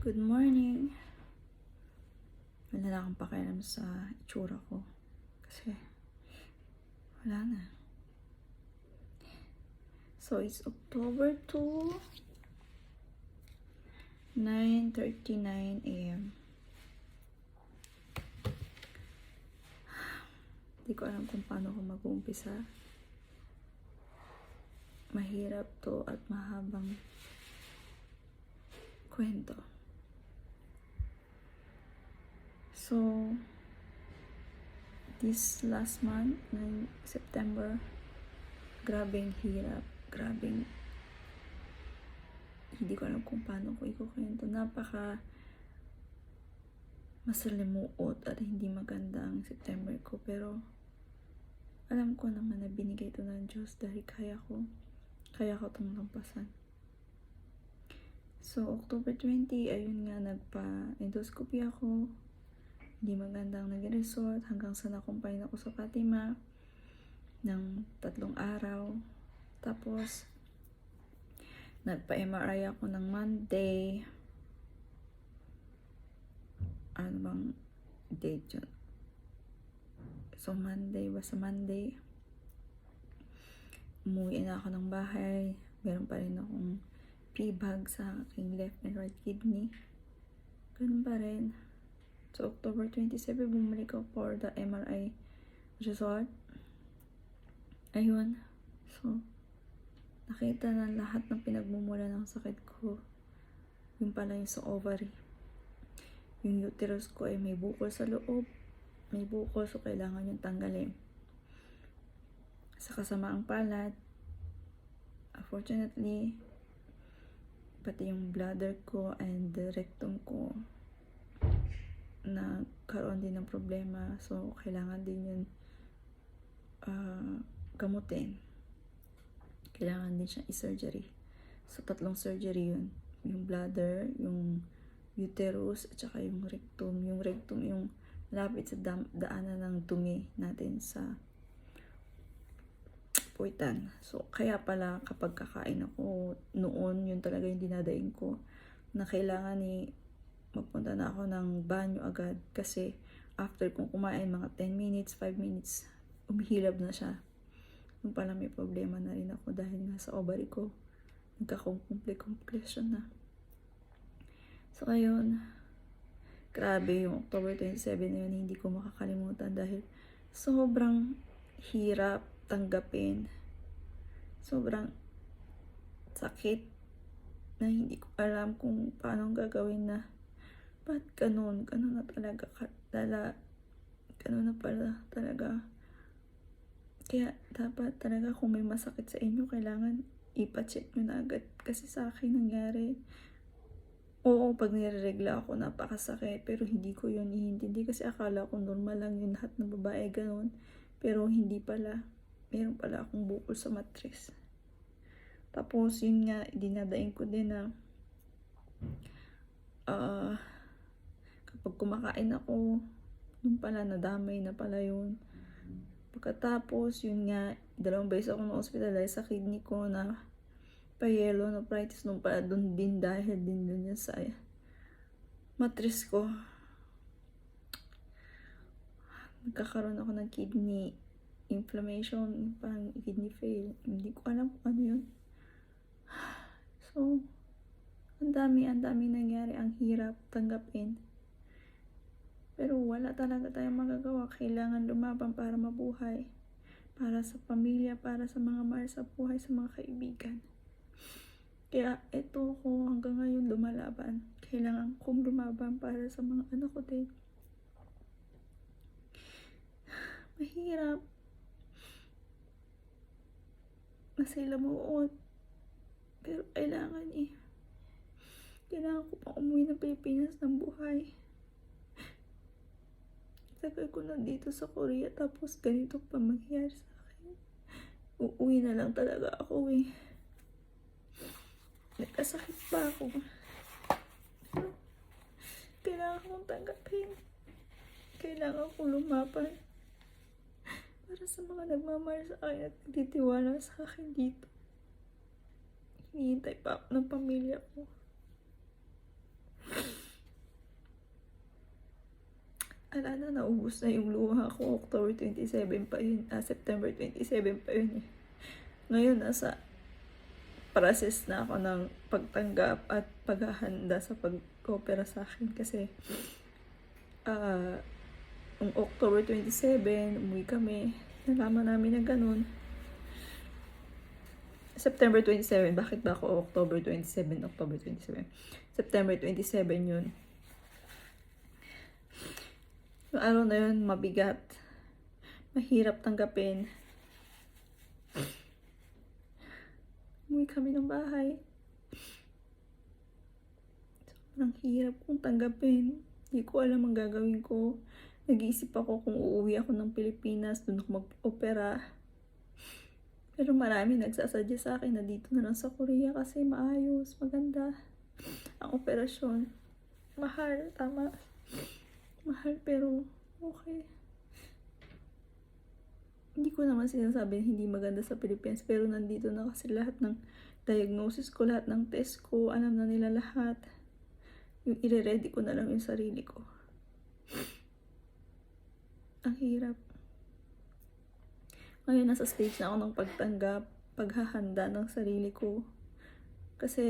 Good morning. Wala na akong pakialam sa itsura ko. Kasi, wala na. So, it's October 2, 9:39 a.m. Hindi ko alam kung paano ko mag-uumpisa. Mahirap to at mahabang kwento. So, this last month, ng September, grabing hirap, grabing hindi ko alam kung paano ko ikukwento. Napaka masalimuot at hindi maganda ang September ko, pero alam ko naman na binigay ito ng Diyos dahil kaya ko itong lampasan. So, October 20, ayun nga, nagpa-endoscopy ako. Hindi magandang nag-resort hanggang sa nakumpay ako sa Fatima ng 3 araw. Tapos, nagpa-MRI ako ng Monday. Ano bang date yun? So, basta Monday. Umuwi na ako ng bahay. Meron pa rin akong P-bag sa aking left and right kidney. Ganun pa rin. So, October 27, bumalik ako for the MRI result. Ayun. So, nakita na lahat ng pinagmumula ng sakit ko. Yung pala yung sa ovary. Yung uterus ko ay may bukol sa loob. May bukol, so kailangan yung tanggalin. Sa kasamaang palad, unfortunately, pati yung bladder ko and the rectum ko nagkaroon din ng problema. So, kailangan din yun gamutin. Kailangan din siyang i-surgery. So, 3 surgery yun. Yung bladder, yung uterus, at saka yung rectum. Yung rectum, yung lapit sa daanan ng dumi natin sa puwitan. So, kaya pala kapag kakain ako noon, yun talaga yung dinadaing ko na kailangan magpunta na ako ng banyo agad kasi after kong kumain mga 10 minutes, 5 minutes, umihilab na siya. Yung pala may problema na rin ako dahil nga sa ovary ko nagka-complication na. So ayun, grabe yung October 27 na yun, hindi ko makakalimutan dahil sobrang hirap tanggapin. Sobrang sakit na hindi ko alam kung paano gagawin na ba't ganun na talaga ganun na pala talaga. Kaya dapat talaga kung may masakit sa inyo, kailangan ipa-check nyo na agad. Kasi sa akin nangyari, oo, pag nireregla ako napakasakit, pero hindi ko yun iintindi kasi akala ko normal lang yun, lahat ng babae ganun. Pero hindi pala, meron pala akong bukol sa mattress. Tapos yun nga, dinadaing ko din na kapag kumakain ako, nung pala nadamay na pala yun. Pagkatapos, yun nga, 2 beses ako na-hospitalize sa kidney ko na pyelonephritis nung pala dun din dahil din dun yan sa mattress ko. Nagkakaroon ako ng kidney inflammation, parang kidney fail. Hindi ko alam kung ano yun. So, ang dami nangyari, ang hirap tanggapin. Pero wala talaga tayong magagawa. Kailangan lumaban para mabuhay. Para sa pamilya, para sa mga mahal sa buhay, sa mga kaibigan. Kaya ito ko hanggang ngayon lumalaban. Kailangan kong lumaban para sa mga anak ko din. Mahirap. Masilamuot. Pero kailangan Kailangan ko pang umuwi ng Pilipinas ng buhay. Tagal ko na dito sa Korea tapos ganito pa mangyayari sa akin. Uuwi na lang talaga ako Nagkasakit pa ako. Kailangan kong tanggapin. Kailangan kong lumaban. Para sa mga nagmamahal sa akin at nagtitiwala sa akin dito. Hinihintay pa ako ng pamilya ko. ala na, naubos na yung luha ko. October 27 pa yun. September 27 pa yun eh. Ngayon, nasa process na ako ng pagtanggap at paghahanda sa pag-opera sa akin. Kasi, noong October 27, umuwi kami. Nalaman namin na ganun. September 27. Bakit ba ako October 27? October 27. September 27 yun. Yung araw na yun, mabigat. Mahirap tanggapin. Umuwi kami ng bahay. Sobrang hirap kong tanggapin. Hindi ko alam ang gagawin ko. Nag-iisip ako kung uuwi ako ng Pilipinas, doon ako mag-opera. Pero marami nagsasadya sa akin na dito na lang sa Korea kasi maayos, maganda ang operasyon. Mahal, tama. Mahal pero okay. Hindi ko naman sinasabi hindi maganda sa Pilipinas, pero nandito na kasi lahat ng diagnosis ko, lahat ng test ko, alam na nila lahat. Yung ire-ready ko na lang yung sarili ko. Ang hirap. Ngayon, nasa stage na ako ng pagtanggap, paghahanda ng sarili ko. Kasi,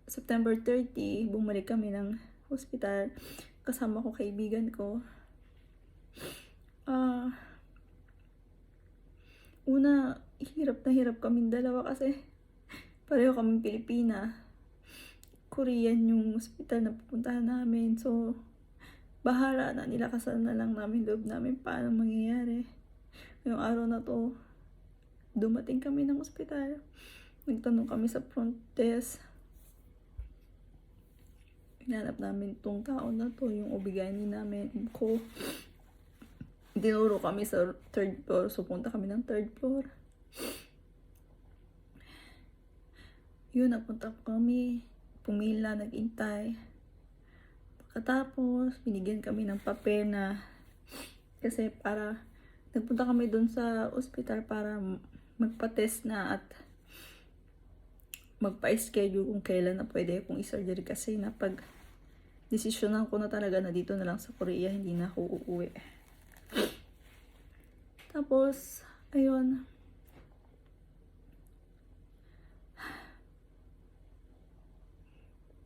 September 30, bumalik kami ng hospital. Kasama ko kaibigan ko. Una, hirap na hirap kaming dalawa kasi pareho kaming Pilipina. Korean yung hospital na pupuntahan namin. So, bahala na, nilakasan na lang namin loob namin paano mangyayari. Ngayong araw na to, dumating kami ng hospital. Nagtanong kami sa front desk. Hinanap namin tong tao na to, yung obigani namin ko. Dinuro kami sa 3rd floor, so punta kami ng 3rd floor. Yun, napunta kami, pumila, nag-intay. Pagkatapos, binigyan kami ng papel na, kasi para, nagpunta kami dun sa ospital para magpa-test na at magpa-schedule kung kailan na pwede akong i-surgery kasi desisyonan ko na talaga na dito na lang sa Korea, hindi na ako uuwi. Tapos, ayun.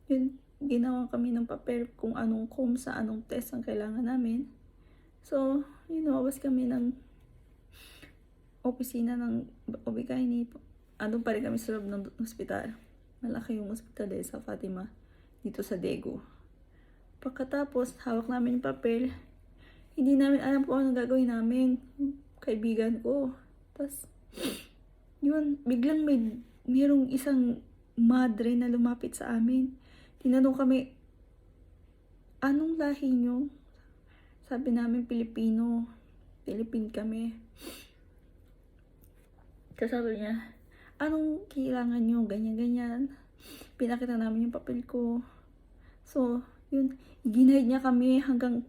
Yun, ginawa kami ng papel kung anong sa anong test ang kailangan namin. So, yun, lumabas kami ng opisina ng obigayni. Andun pa rin kami sa loob ng hospital. Malaki yung hospital sa Fatima, dito sa Daegu. Pagkatapos, hawak namin yung papel. Hindi namin alam kung ano gagawin namin. Kaibigan ko. Tapos, yun, biglang mayroong isang madre na lumapit sa amin. Tinanong kami, anong lahi nyo? Sabi namin, Pilipino. Pilipin kami. Tapos sabi niya, anong kailangan nyo? Ganyan-ganyan. Pinakita namin yung papel ko. So, yun, ginaid niya kami hanggang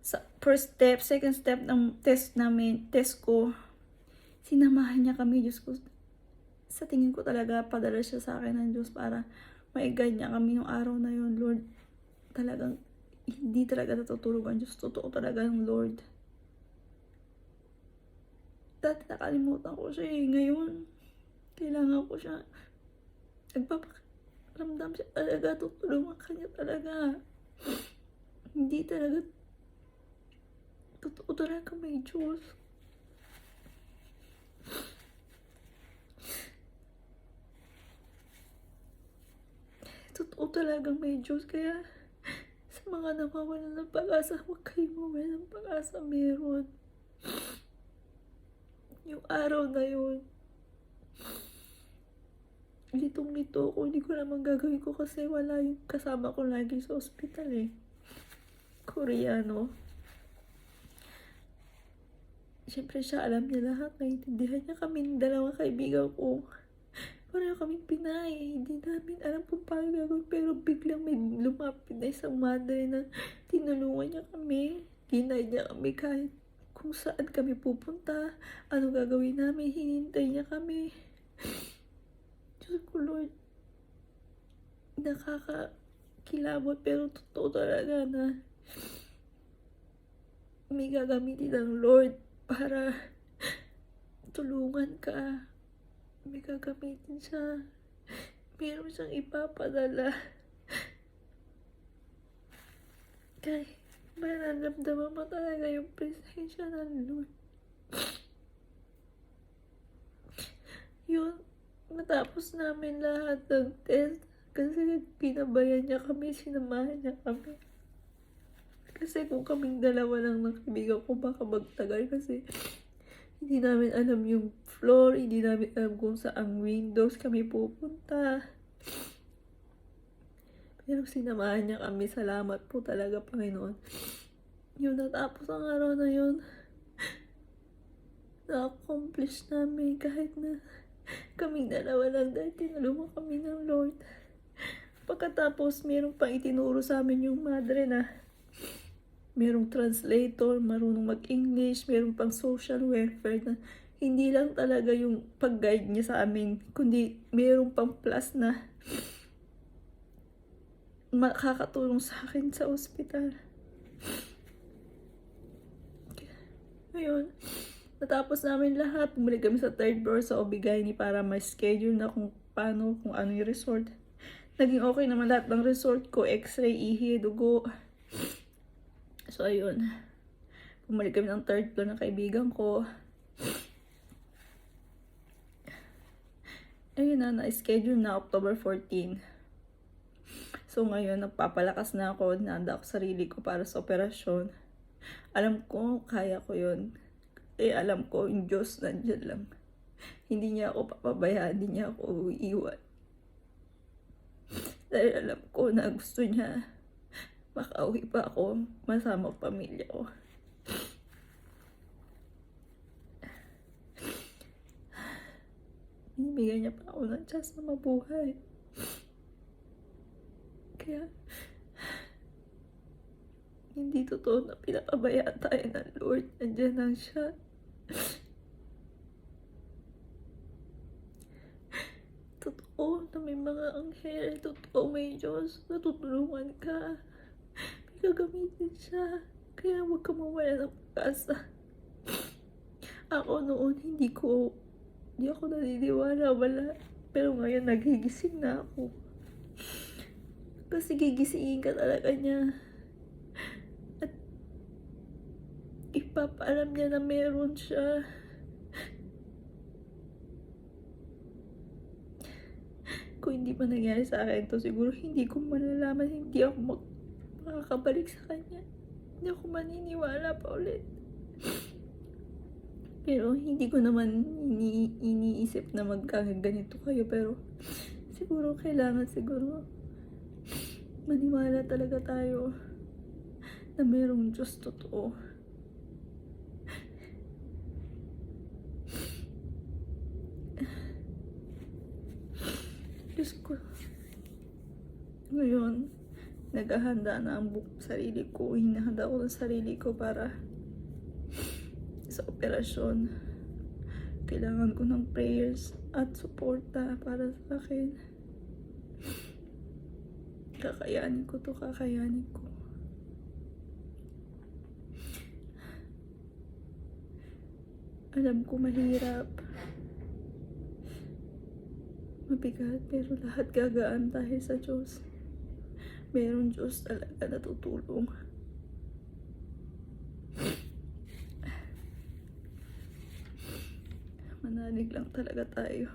sa first step, second step ng test namin, test ko. Sinamahan niya kami, Diyos ko. Sa tingin ko talaga, padala siya sa akin ng Diyos para ma-guide niya kami yung araw na yun. Lord, talagang, hindi talaga natutulog ang Diyos. Totoo talaga yung Lord. Dati nakalimutan ko siya eh. Ngayon, kailangan ko siya. Nagpaparamdam siya talaga. Tutulungan ka niya talaga. Hindi talaga. Totoo talaga may Diyos. Totoo talaga may Diyos. Kaya sa mga nawawalan ng pag-asa, huwag kayong mawalan ng pag-asa. Meron. Yung araw na yun, litong-lito ko. Hindi ko naman gagawin ko kasi wala yung kasama ko lagi sa ospital eh. Koreano. Siyempre siya, alam niya lahat. Naiintindihan niya kami ng dalawang kaibigan ko. Pareho kaming Pinay. Hindi namin alam kung paano gagawin. Pero biglang may lumapit na isang madre na tinulungan niya kami. Ginaid niya kami kahit kung saan kami pupunta. Ano gagawin namin. Hinintay niya kami. Diyos ko, Lord. Nakakakilabot pero totoo talaga na may gagamitin ng Lord para tulungan ka. May gagamitin siya. Meron siyang ipapadala. Kaya mararamdaman mo talaga yung presensya ng Lord. Yun, matapos namin lahat ng test, kasi pinabayan niya kami, sinamahan niya kami. Kasi kung kaming dalawa lang ng kaibigan ko, baka magtagal kasi hindi namin alam yung floor, hindi namin alam kung saang windows kami pupunta. Pero sinamahan niya kami, salamat po talaga, Panginoon. Yun, natapos ang araw na yun. Na-accomplish namin kahit na kaming dalawa lang dahil tinulungan kami ng Lord. Pagkatapos, meron pang itinuro sa amin yung madre na merong translator, marunong mag-English, meron pang social welfare na hindi lang talaga yung pag-guide niya sa amin, kundi meron pang plus na makakatulong sa akin sa ospital. Ngayon, natapos namin lahat, bumalik kami sa third floor sa Obigayni para ma-schedule na kung paano, kung ano yung resort. Naging okay naman lahat ng resort ko, x-ray, ihi, dugo. So, ayun. Bumalik kami ng third floor ng kaibigan ko. Ayun na, na-schedule na October 14. So, ngayon, nagpapalakas na ako, nanda ako sarili ko para sa operasyon. Alam ko, kaya ko yun. Alam ko, yung Diyos nandiyan lang. Hindi niya ako papabayaan, hindi niya ako iiwan. Dahil alam ko na gusto niya makauwi pa ako, masama ang pamilya ko. Binibigyan niya pa ako ng chance na mabuhay. Kaya, hindi totoo na pinapabayaan tayo ng Lord. Nandiyan lang siya. Totoo na may mga anghel. Totoo may Diyos. Natutulungan ka. May gagamitin siya. Kaya huwag ka mawala ng pag-asa. Ako noon, hindi ako naniniwala, wala. Pero ngayon, nagigising na ako. Kasi gigisingin ka talaga niya. At ipapaalam niya na meron siya. Kung hindi pa nangyari sa akin to, siguro hindi ko malalaman, hindi ako makakabalik sa kanya. Hindi ako maniniwala pa ulit. Pero hindi ko naman iniisip na magkaganito kayo. Pero siguro kailangan maniwala talaga tayo na mayroong Diyos totoo. Diyos ko. Ngayon, naghahanda na ang sarili ko. Hinahanda ko ng sarili ko para sa operasyon. Kailangan ko ng prayers at suporta para sa akin. Kakayanin ko to, kakayanin ko. Alam ko mahirap. Mabigat, pero lahat gagaan dahil sa Diyos. Mayroong Diyos talaga na tutulong. Manalig lang talaga tayo.